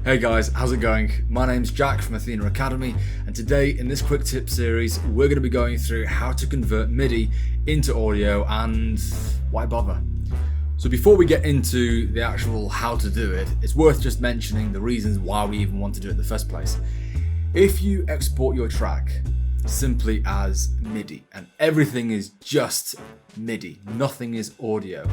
Hey guys, how's it going? My name's Jack from Athena Academy, and today in this quick tip series we're going to be going through how to convert MIDI into audio and why bother. So before we get into the actual how to do it, it's worth just mentioning the reasons why we even want to do it in the first place. If you export your track simply as MIDI and everything is just MIDI, nothing is audio,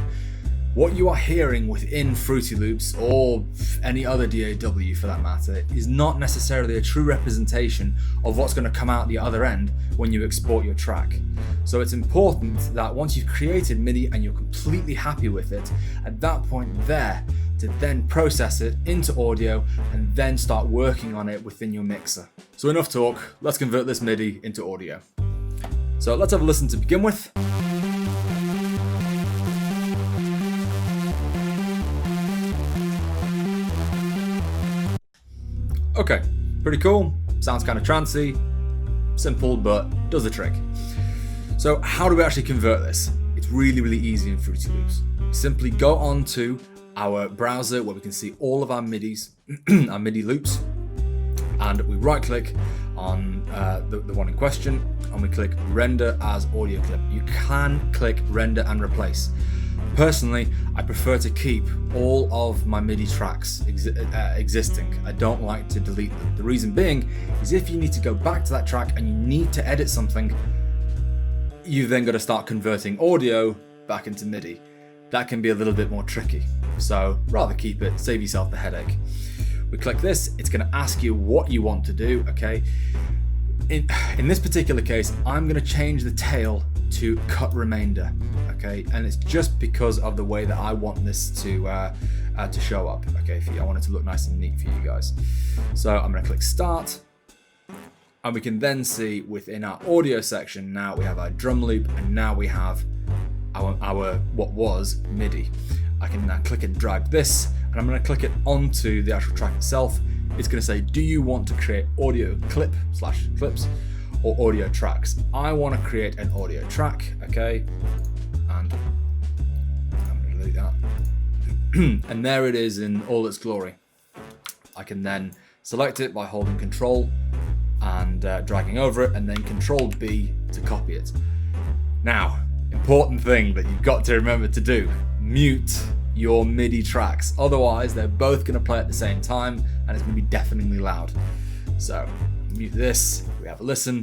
what you are hearing within Fruity Loops or any other DAW for that matter is not necessarily a true representation of what's going to come out the other end when you export your track. So it's important that once you've created MIDI and you're completely happy with it, at that point there, to then process it into audio and then start working on it within your mixer. So enough talk, let's convert this MIDI into audio. So let's have a listen to begin with. Okay, pretty cool, sounds kind of trancey, simple, but does the trick. So how do we actually convert this? It's really easy in Fruity Loops. We simply go on to our browser where we can see all of our MIDIs, our MIDI loops, and we right click on the one in question and we click render as audio clip. You can click render and replace. Personally, I prefer to keep all of my MIDI tracks existing. I don't like to delete them. The reason being is if you need to go back to that track and you need to edit something, you then got to start converting audio back into MIDI. That can be a little bit more tricky. So rather keep it, save yourself the headache. We click this, it's going to ask you what you want to do, okay? In this particular case, I'm going to change the tail to cut remainder, okay? And it's just because of the way that I want this to show up, okay? I want it to look nice and neat for you guys. So I'm going to click start, and we can then see within our audio section, now we have our drum loop, and now we have our what was MIDI. I can now click and drag this, and I'm going to click it onto the actual track itself. It's going to say, do you want to create audio clips or audio tracks? I want to create an audio track, okay? And I'm going to delete that. And there it is in all its glory. I can then select it by holding Control and dragging over it, and then Control B to copy it. Now, important thing that you've got to remember to do, mute your MIDI tracks. Otherwise, they're both going to play at the same time and it's going to be deafeningly loud. So, mute this, we have a listen.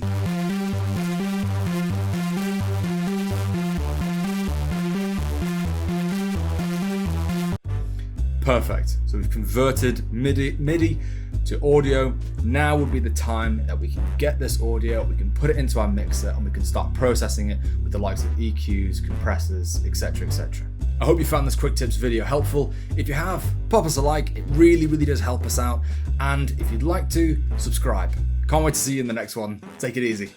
Perfect. So we've converted MIDI to audio. Now would be the time that we can get this audio, we can put it into our mixer, and we can start processing it with the likes of EQs, compressors, etc, etc. I hope you found this quick tips video helpful. If you have, pop us a like, it really does help us out. And if you'd like to, subscribe. Can't wait to see you in the next one. Take it easy.